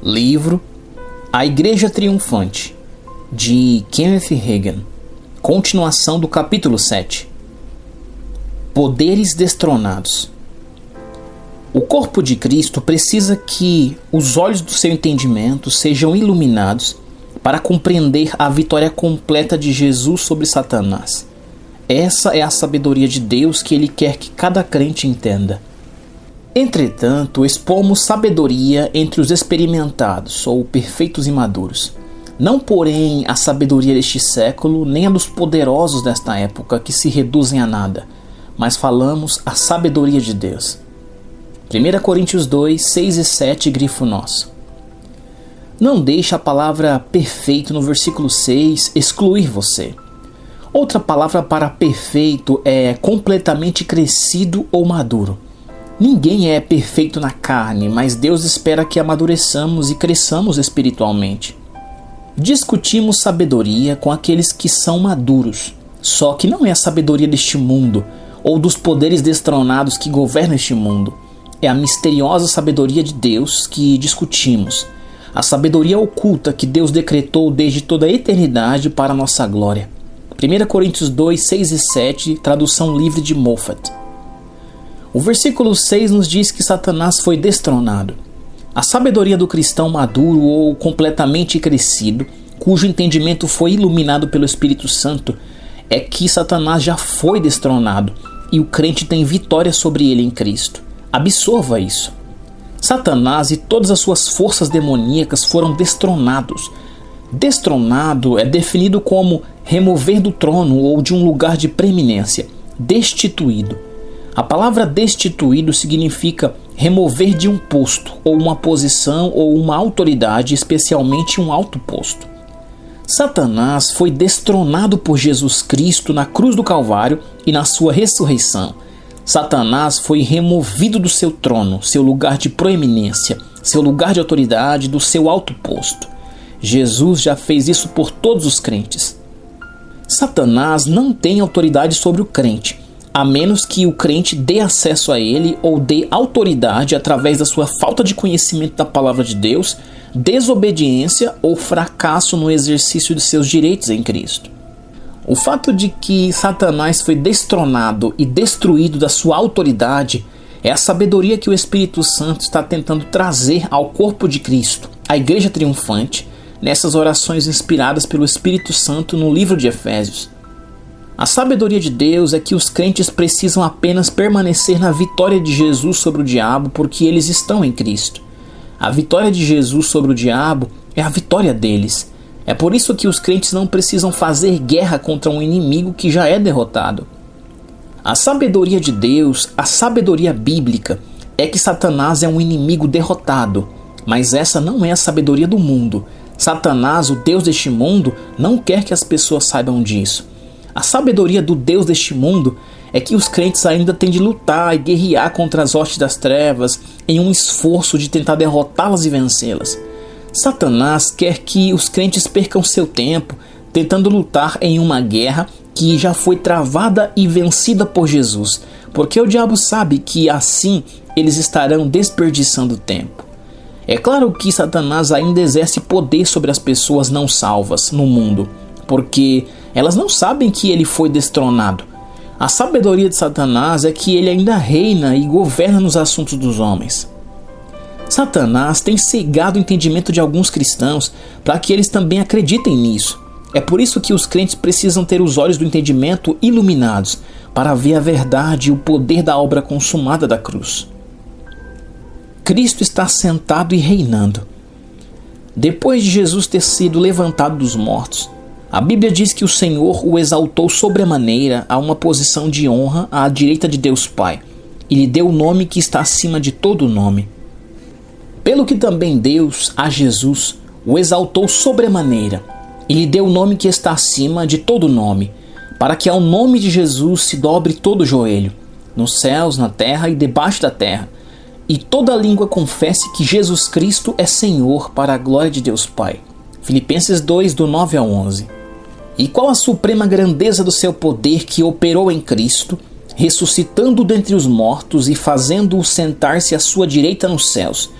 Livro A Igreja Triunfante, de Kenneth Hagin. Continuação do capítulo 7. Poderes destronados. O corpo de Cristo precisa que os olhos do seu entendimento sejam iluminados para compreender a vitória completa de Jesus sobre Satanás. Essa é a sabedoria de Deus que Ele quer que cada crente entenda. Entretanto, expomos sabedoria entre os experimentados, ou perfeitos e maduros. Não, porém, a sabedoria deste século, nem a dos poderosos desta época, que se reduzem a nada, mas falamos a sabedoria de Deus. 1 Coríntios 2, 6 e 7, grifo nosso. Não deixe a palavra perfeito no versículo 6 excluir você. Outra palavra para perfeito é completamente crescido ou maduro. Ninguém é perfeito na carne, mas Deus espera que amadureçamos e cresçamos espiritualmente. Discutimos sabedoria com aqueles que são maduros, só que não é a sabedoria deste mundo ou dos poderes destronados que governam este mundo. É a misteriosa sabedoria de Deus que discutimos, a sabedoria oculta que Deus decretou desde toda a eternidade para a nossa glória. 1 Coríntios 2, 6 e 7, tradução livre de Moffat. O versículo 6 nos diz que Satanás foi destronado. A sabedoria do cristão maduro ou completamente crescido, cujo entendimento foi iluminado pelo Espírito Santo, é que Satanás já foi destronado e o crente tem vitória sobre ele em Cristo. Absorva isso. Satanás e todas as suas forças demoníacas foram destronados. Destronado é definido como remover do trono ou de um lugar de preeminência, destituído. A palavra destituído significa remover de um posto, ou uma posição, ou uma autoridade, especialmente um alto posto. Satanás foi destronado por Jesus Cristo na cruz do Calvário e na sua ressurreição. Satanás foi removido do seu trono, seu lugar de proeminência, seu lugar de autoridade, do seu alto posto. Jesus já fez isso por todos os crentes. Satanás não tem autoridade sobre o crente, a menos que o crente dê acesso a ele ou dê autoridade através da sua falta de conhecimento da palavra de Deus, desobediência ou fracasso no exercício de seus direitos em Cristo. O fato de que Satanás foi destronado e destruído da sua autoridade é a sabedoria que o Espírito Santo está tentando trazer ao corpo de Cristo, a Igreja Triunfante, nessas orações inspiradas pelo Espírito Santo no livro de Efésios. A sabedoria de Deus é que os crentes precisam apenas permanecer na vitória de Jesus sobre o diabo porque eles estão em Cristo. A vitória de Jesus sobre o diabo é a vitória deles. É por isso que os crentes não precisam fazer guerra contra um inimigo que já é derrotado. A sabedoria de Deus, a sabedoria bíblica, é que Satanás é um inimigo derrotado, mas essa não é a sabedoria do mundo. Satanás, o Deus deste mundo, não quer que as pessoas saibam disso. A sabedoria do Deus deste mundo é que os crentes ainda têm de lutar e guerrear contra as hostes das trevas em um esforço de tentar derrotá-las e vencê-las. Satanás quer que os crentes percam seu tempo tentando lutar em uma guerra que já foi travada e vencida por Jesus, porque o diabo sabe que assim eles estarão desperdiçando tempo. É claro que Satanás ainda exerce poder sobre as pessoas não salvas no mundo, porque elas não sabem que ele foi destronado. A sabedoria de Satanás é que ele ainda reina e governa nos assuntos dos homens. Satanás tem cegado o entendimento de alguns cristãos para que eles também acreditem nisso. É por isso que os crentes precisam ter os olhos do entendimento iluminados para ver a verdade e o poder da obra consumada da cruz. Cristo está sentado e reinando. Depois de Jesus ter sido levantado dos mortos, a Bíblia diz que o Senhor o exaltou sobremaneira a uma posição de honra à direita de Deus Pai, e lhe deu o nome que está acima de todo nome. Pelo que também Deus, a Jesus, o exaltou sobremaneira, e lhe deu o nome que está acima de todo nome, para que ao nome de Jesus se dobre todo o joelho, nos céus, na terra e debaixo da terra, e toda língua confesse que Jesus Cristo é Senhor para a glória de Deus Pai. Filipenses 2, do 9 ao 11. E qual a suprema grandeza do seu poder que operou em Cristo, ressuscitando dentre os mortos e fazendo-o sentar-se à sua direita nos céus,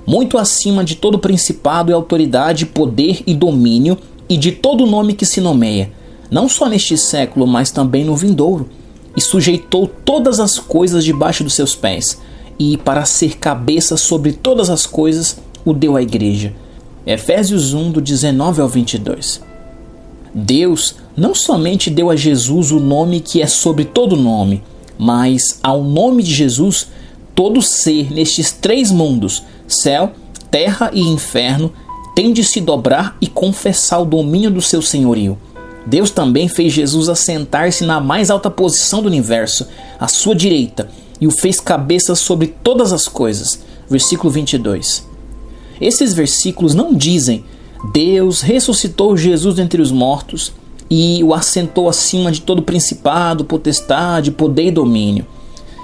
muito acima de todo principado e autoridade, poder e domínio, e de todo nome que se nomeia, não só neste século, mas também no vindouro, e sujeitou todas as coisas debaixo dos seus pés, e para ser cabeça sobre todas as coisas, o deu à igreja. Efésios 1, do 19 ao 22. Deus não somente deu a Jesus o nome que é sobre todo nome, mas ao nome de Jesus, todo ser nestes três mundos, céu, terra e inferno, tem de se dobrar e confessar o domínio do seu senhorio. Deus também fez Jesus assentar-se na mais alta posição do universo, à sua direita, e o fez cabeça sobre todas as coisas. Versículo 22. Esses versículos não dizem: Deus ressuscitou Jesus dentre os mortos e o assentou acima de todo principado, potestade, poder e domínio.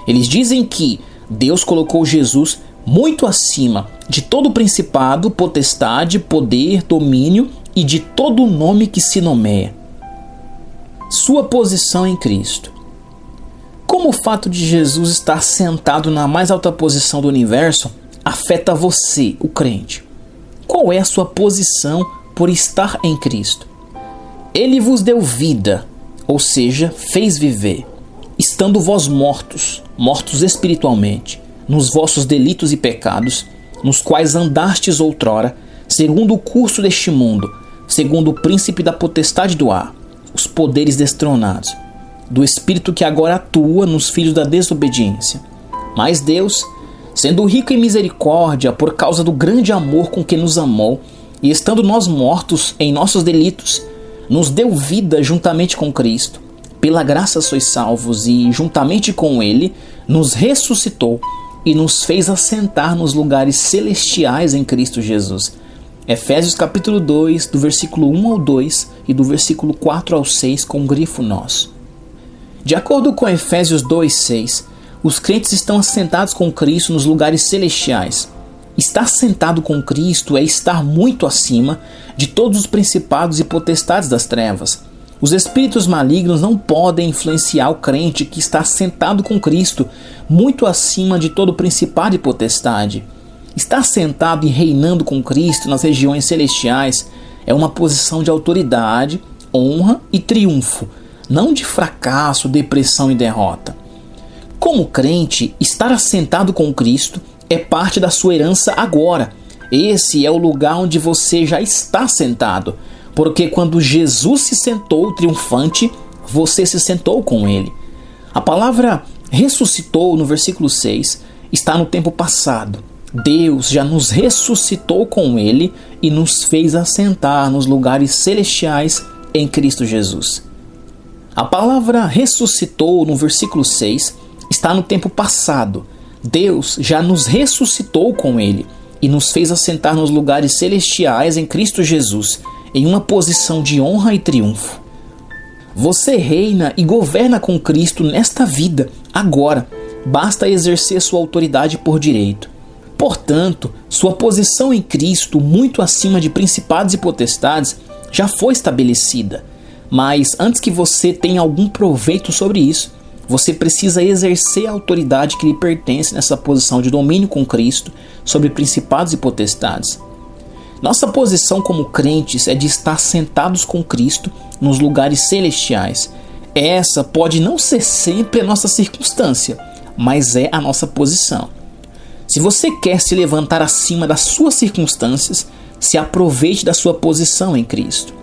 Eles dizem que Deus colocou Jesus muito acima de todo principado, potestade, poder, domínio e de todo nome que se nomeia. Sua posição em Cristo. Como o fato de Jesus estar sentado na mais alta posição do universo afeta você, o crente? Qual é a sua posição por estar em Cristo? Ele vos deu vida, ou seja, fez viver, estando vós mortos, mortos espiritualmente, nos vossos delitos e pecados, nos quais andastes outrora, segundo o curso deste mundo, segundo o príncipe da potestade do ar, os poderes destronados, do espírito que agora atua nos filhos da desobediência. Mas Deus, sendo rico em misericórdia, por causa do grande amor com que nos amou, e estando nós mortos em nossos delitos, nos deu vida juntamente com Cristo. Pela graça sois salvos, e juntamente com Ele nos ressuscitou e nos fez assentar nos lugares celestiais em Cristo Jesus. Efésios capítulo 2, do versículo 1 ao 2 e do versículo 4 ao 6, com grifo nosso. De acordo com Efésios 2, 6, os crentes estão assentados com Cristo nos lugares celestiais. Estar sentado com Cristo é estar muito acima de todos os principados e potestades das trevas. Os espíritos malignos não podem influenciar o crente que está sentado com Cristo muito acima de todo principado e potestade. Estar sentado e reinando com Cristo nas regiões celestiais é uma posição de autoridade, honra e triunfo, não de fracasso, depressão e derrota. Como crente, estar assentado com Cristo é parte da sua herança agora. Esse é o lugar onde você já está sentado, porque quando Jesus se sentou triunfante, você se sentou com Ele. A palavra ressuscitou no versículo 6 está no tempo passado. Deus já nos ressuscitou com Ele e nos fez assentar nos lugares celestiais em Cristo Jesus. A palavra ressuscitou no versículo 6 está no tempo passado. Deus já nos ressuscitou com Ele e nos fez assentar nos lugares celestiais em Cristo Jesus, em uma posição de honra e triunfo. Você reina e governa com Cristo nesta vida, agora. Basta exercer sua autoridade por direito. Portanto, sua posição em Cristo, muito acima de principados e potestades, já foi estabelecida. Mas antes que você tenha algum proveito sobre isso, você precisa exercer a autoridade que lhe pertence nessa posição de domínio com Cristo sobre principados e potestades. Nossa posição como crentes é de estar sentados com Cristo nos lugares celestiais. Essa pode não ser sempre a nossa circunstância, mas é a nossa posição. Se você quer se levantar acima das suas circunstâncias, se aproveite da sua posição em Cristo.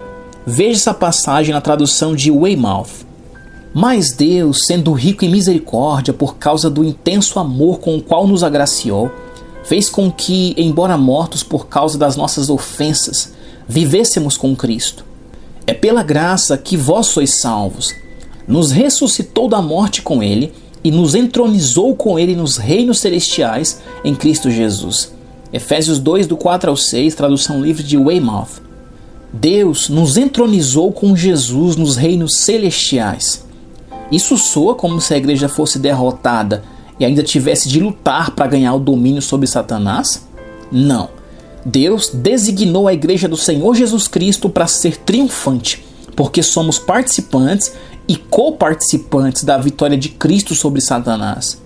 Veja essa passagem na tradução de Weymouth. Mas Deus, sendo rico em misericórdia por causa do intenso amor com o qual nos agraciou, fez com que, embora mortos por causa das nossas ofensas, vivêssemos com Cristo. É pela graça que vós sois salvos. Nos ressuscitou da morte com Ele e nos entronizou com Ele nos reinos celestiais em Cristo Jesus. Efésios 2, do 4 ao 6, tradução livre de Weymouth. Deus nos entronizou com Jesus nos reinos celestiais. Isso soa como se a igreja fosse derrotada e ainda tivesse de lutar para ganhar o domínio sobre Satanás? Não. Deus designou a igreja do Senhor Jesus Cristo para ser triunfante, porque somos participantes e coparticipantes da vitória de Cristo sobre Satanás.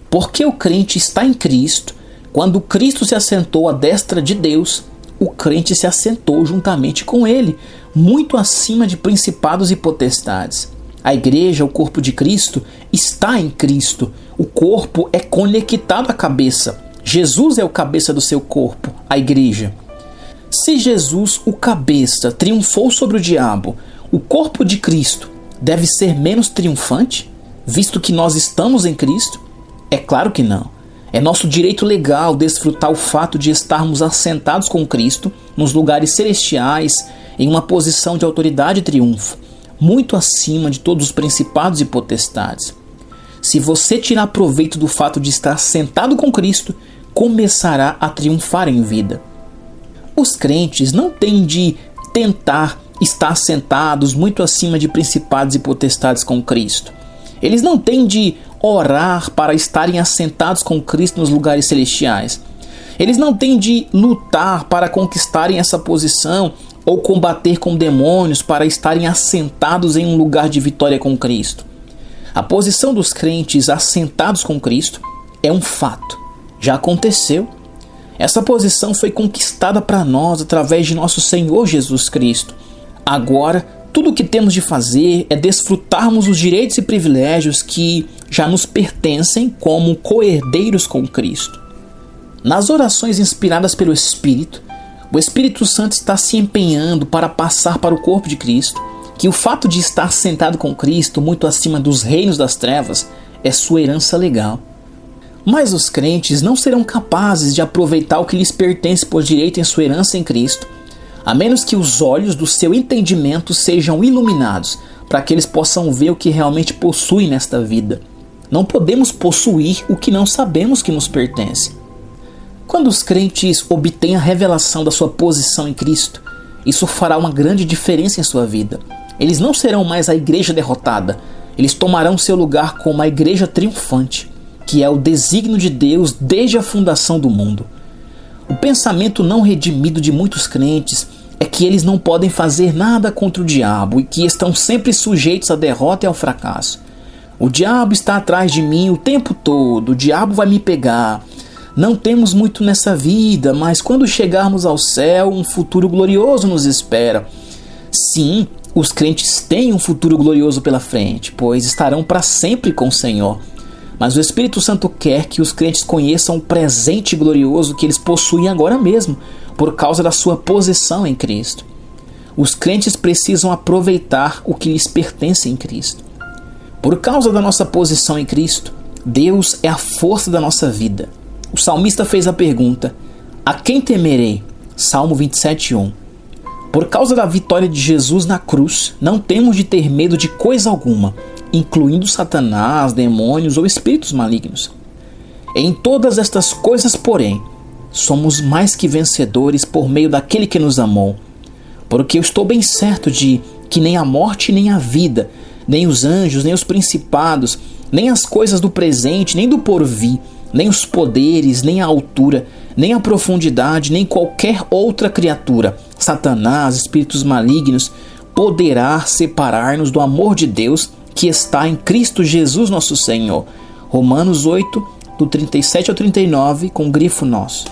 Porque o crente está em Cristo, Quando Cristo se assentou à destra de Deus, o crente se assentou juntamente com ele, muito acima de principados e potestades. A igreja, o corpo de Cristo, está em Cristo. O corpo é conectado à cabeça. Jesus é o cabeça do seu corpo, a igreja. Se Jesus, o cabeça, triunfou sobre o diabo, o corpo de Cristo deve ser menos triunfante, visto que nós estamos em Cristo? É claro que não. É nosso direito legal desfrutar o fato de estarmos assentados com Cristo nos lugares celestiais, em uma posição de autoridade e triunfo, muito acima de todos os principados e potestades. Se você tirar proveito do fato de estar sentado com Cristo, começará a triunfar em vida. Os crentes não têm de tentar estar sentados muito acima de principados e potestades com Cristo. Eles não têm de orar para estarem assentados com Cristo nos lugares celestiais. Eles não têm de lutar para conquistarem essa posição ou combater com demônios para estarem assentados em um lugar de vitória com Cristo. A posição dos crentes assentados com Cristo é um fato. Já aconteceu. Essa posição foi conquistada para nós através de nosso Senhor Jesus Cristo. Agora, tudo o que temos de fazer é desfrutarmos os direitos e privilégios que já nos pertencem como co-herdeiros com Cristo. Nas orações inspiradas pelo Espírito, o Espírito Santo está se empenhando para passar para o corpo de Cristo que o fato de estar sentado com Cristo muito acima dos reinos das trevas é sua herança legal. Mas os crentes não serão capazes de aproveitar o que lhes pertence por direito em sua herança em Cristo, a menos que os olhos do seu entendimento sejam iluminados, para que eles possam ver o que realmente possuem nesta vida. Não podemos possuir o que não sabemos que nos pertence. Quando os crentes obtêm a revelação da sua posição em Cristo, isso fará uma grande diferença em sua vida. Eles não serão mais a igreja derrotada, eles tomarão seu lugar como a igreja triunfante, que é o desígnio de Deus desde a fundação do mundo. O pensamento não redimido de muitos crentes é que eles não podem fazer nada contra o diabo e que estão sempre sujeitos à derrota e ao fracasso. O diabo está atrás de mim o tempo todo, o diabo vai me pegar. Não temos muito nessa vida, mas quando chegarmos ao céu, um futuro glorioso nos espera. Sim, os crentes têm um futuro glorioso pela frente, pois estarão para sempre com o Senhor. Mas o Espírito Santo quer que os crentes conheçam o presente glorioso que eles possuem agora mesmo, por causa da sua posição em Cristo. Os crentes precisam aproveitar o que lhes pertence em Cristo. Por causa da nossa posição em Cristo, Deus é a força da nossa vida. O salmista fez a pergunta: a quem temerei? Salmo 27:1. Por causa da vitória de Jesus na cruz, não temos de ter medo de coisa alguma, incluindo Satanás, demônios ou espíritos malignos. Em todas estas coisas, porém, somos mais que vencedores por meio daquele que nos amou. Porque eu estou bem certo de que nem a morte, nem a vida, nem os anjos, nem os principados, nem as coisas do presente, nem do porvir, nem os poderes, nem a altura, nem a profundidade, nem qualquer outra criatura, Satanás, espíritos malignos, poderá separar-nos do amor de Deus que está em Cristo Jesus nosso Senhor. Romanos 8, do 37 ao 39, com grifo nosso.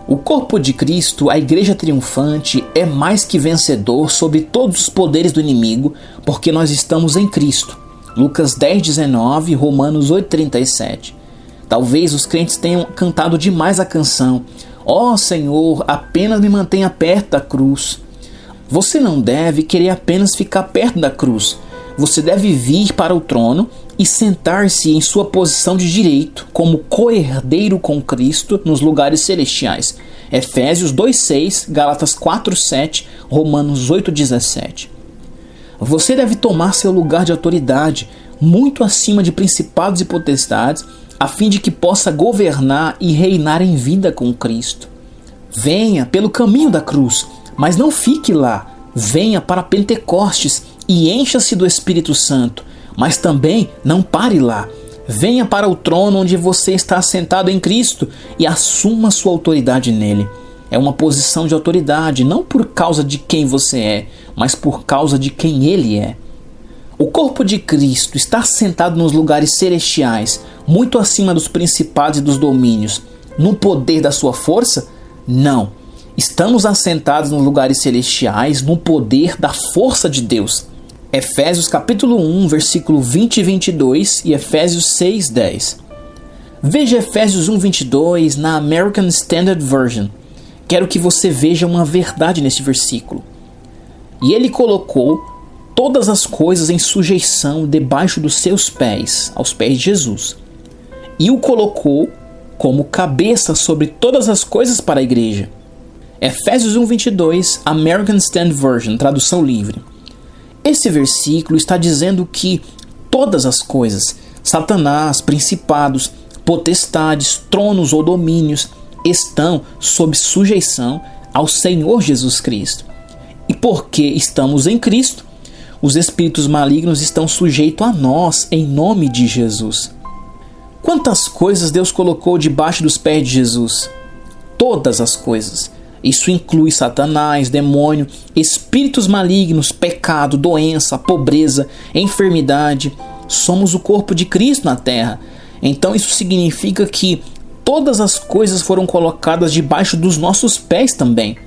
O corpo de Cristo, a igreja triunfante, é mais que vencedor sobre todos os poderes do inimigo, porque nós estamos em Cristo. Lucas 10:19, Romanos 8:37. Talvez os crentes tenham cantado demais a canção: ó Senhor, apenas me mantenha perto da cruz. Você não deve querer apenas ficar perto da cruz. Você deve vir para o trono e sentar-se em sua posição de direito como co-herdeiro com Cristo nos lugares celestiais. Efésios 2:6, Gálatas 4:7, Romanos 8:17. Você deve tomar seu lugar de autoridade muito acima de principados e potestades, a fim de que possa governar e reinar em vida com Cristo. Venha pelo caminho da cruz, mas não fique lá. Venha para Pentecostes e encha-se do Espírito Santo, mas também não pare lá. Venha para o trono onde você está assentado em Cristo e assuma sua autoridade nele. É uma posição de autoridade, não por causa de quem você é, mas por causa de quem ele é. O corpo de Cristo está sentado nos lugares celestiais, muito acima dos principados e dos domínios. no poder da sua força? Não. Estamos assentados nos lugares celestiais no poder da força de Deus. Efésios capítulo 1, versículo 20 e 22 e Efésios 6, 10. Veja Efésios 1, 22 na American Standard Version. Quero que você veja uma verdade neste versículo. E ele colocou todas as coisas em sujeição debaixo dos seus pés, aos pés de Jesus. E o colocou como cabeça sobre todas as coisas para a igreja. Efésios 1, 22, American Standard Version, tradução livre. Esse versículo está dizendo que todas as coisas, Satanás, principados, potestades, tronos ou domínios, estão sob sujeição ao Senhor Jesus Cristo. E porque estamos em Cristo, os espíritos malignos estão sujeitos a nós em nome de Jesus. Quantas coisas Deus colocou debaixo dos pés de Jesus? Todas as coisas. Isso inclui Satanás, demônio, espíritos malignos, pecado, doença, pobreza, enfermidade. Somos o corpo de Cristo na terra. Então isso significa que todas as coisas foram colocadas debaixo dos nossos pés também.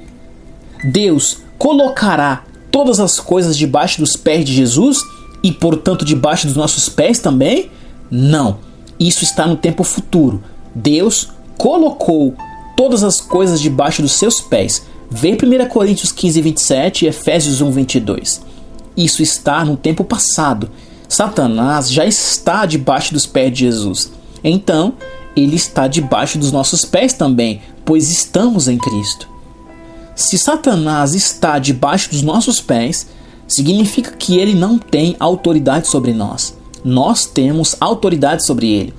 Deus colocará todas as coisas debaixo dos pés de Jesus e, portanto, debaixo dos nossos pés também? Não. Isso está no tempo futuro. Deus colocou todas as coisas debaixo dos seus pés. Vê 1 Coríntios 15, 27 e Efésios 1, 22. Isso está no tempo passado. Satanás já está debaixo dos pés de Jesus. Então, ele está debaixo dos nossos pés também, pois estamos em Cristo. Se Satanás está debaixo dos nossos pés, significa que ele não tem autoridade sobre nós. Nós temos autoridade sobre ele.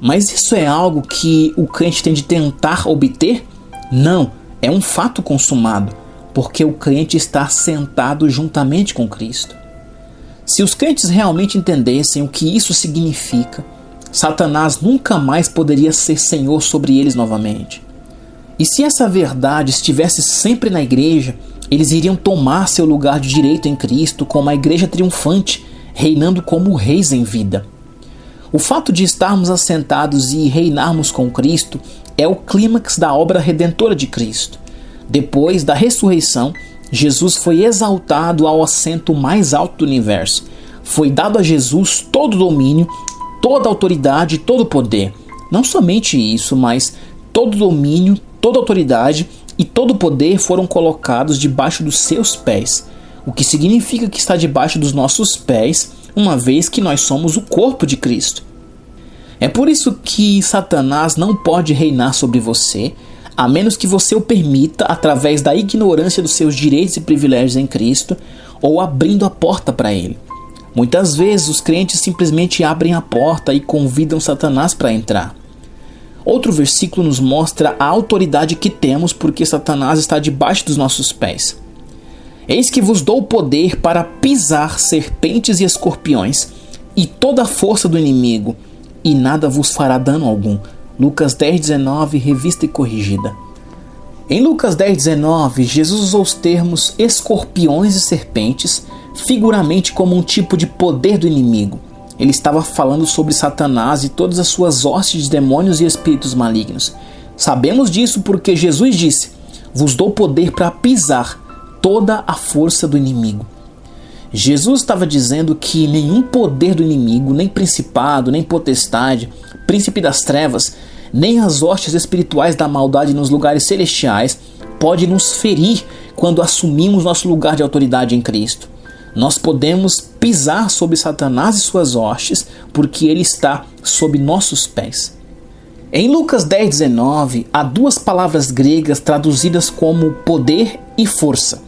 Mas isso é algo que o crente tem de tentar obter? Não, é um fato consumado, porque o crente está sentado juntamente com Cristo. Se os crentes realmente entendessem o que isso significa, Satanás nunca mais poderia ser senhor sobre eles novamente. E se essa verdade estivesse sempre na igreja, eles iriam tomar seu lugar de direito em Cristo como a igreja triunfante, reinando como reis em vida. O fato de estarmos assentados e reinarmos com Cristo é o clímax da obra redentora de Cristo. Depois da ressurreição, Jesus foi exaltado ao assento mais alto do universo. Foi dado a Jesus todo o domínio, toda a autoridade e todo o poder. Não somente isso, mas todo o domínio, toda a autoridade e todo o poder foram colocados debaixo dos seus pés. O que significa que está debaixo dos nossos pés, uma vez que nós somos o corpo de Cristo. É por isso que Satanás não pode reinar sobre você, a menos que você o permita através da ignorância dos seus direitos e privilégios em Cristo ou abrindo a porta para ele. Muitas vezes os crentes simplesmente abrem a porta e convidam Satanás para entrar. Outro versículo nos mostra a autoridade que temos porque Satanás está debaixo dos nossos pés. Eis que vos dou poder para pisar serpentes e escorpiões e toda a força do inimigo, e nada vos fará dano algum. Lucas 10:19, revista e corrigida. Em Lucas 10:19, Jesus usou os termos escorpiões e serpentes figuramente como um tipo de poder do inimigo. Ele estava falando sobre Satanás e todas as suas hostes de demônios e espíritos malignos. Sabemos disso porque Jesus disse: vos dou poder para pisar toda a força do inimigo. Jesus estava dizendo que nenhum poder do inimigo, nem principado, nem potestade, príncipe das trevas, nem as hostes espirituais da maldade nos lugares celestiais pode nos ferir quando assumimos nosso lugar de autoridade em Cristo. Nós podemos pisar sobre Satanás e suas hostes porque ele está sob nossos pés. Em Lucas 10:19, há duas palavras gregas traduzidas como poder e força.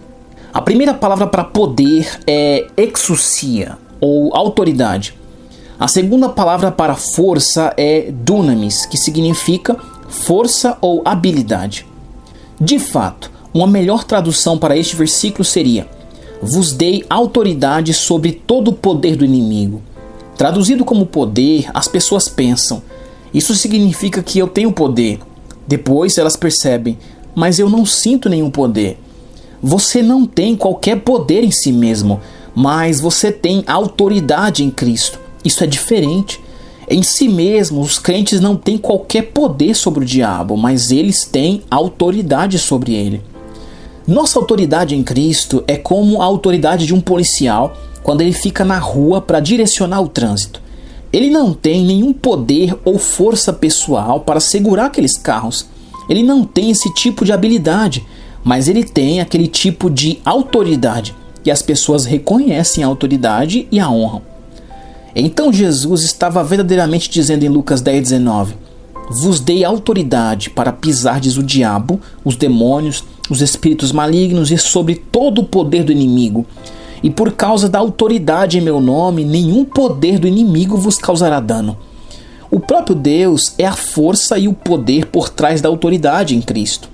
A primeira palavra para poder é exousia, ou autoridade. A segunda palavra para força é dunamis, que significa força ou habilidade. De fato, uma melhor tradução para este versículo seria: vos dei autoridade sobre todo o poder do inimigo. Traduzido como poder, as pessoas pensam: isso significa que eu tenho poder. Depois elas percebem: mas eu não sinto nenhum poder. Você não tem qualquer poder em si mesmo, mas você tem autoridade em Cristo. Isso é diferente. Em si mesmos, os crentes não têm qualquer poder sobre o diabo, mas eles têm autoridade sobre ele. Nossa autoridade em Cristo é como a autoridade de um policial quando ele fica na rua para direcionar o trânsito. Ele não tem nenhum poder ou força pessoal para segurar aqueles carros. Ele não tem esse tipo de habilidade, mas ele tem aquele tipo de autoridade, e as pessoas reconhecem a autoridade e a honram. Então Jesus estava verdadeiramente dizendo em Lucas 10:19: vos dei autoridade para pisardes o diabo, os demônios, os espíritos malignos e sobre todo o poder do inimigo. E por causa da autoridade em meu nome, nenhum poder do inimigo vos causará dano. O próprio Deus é a força e o poder por trás da autoridade em Cristo.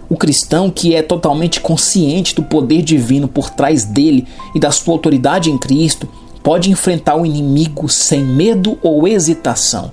O cristão que é totalmente consciente do poder divino por trás dele e da sua autoridade em Cristo pode enfrentar o inimigo sem medo ou hesitação.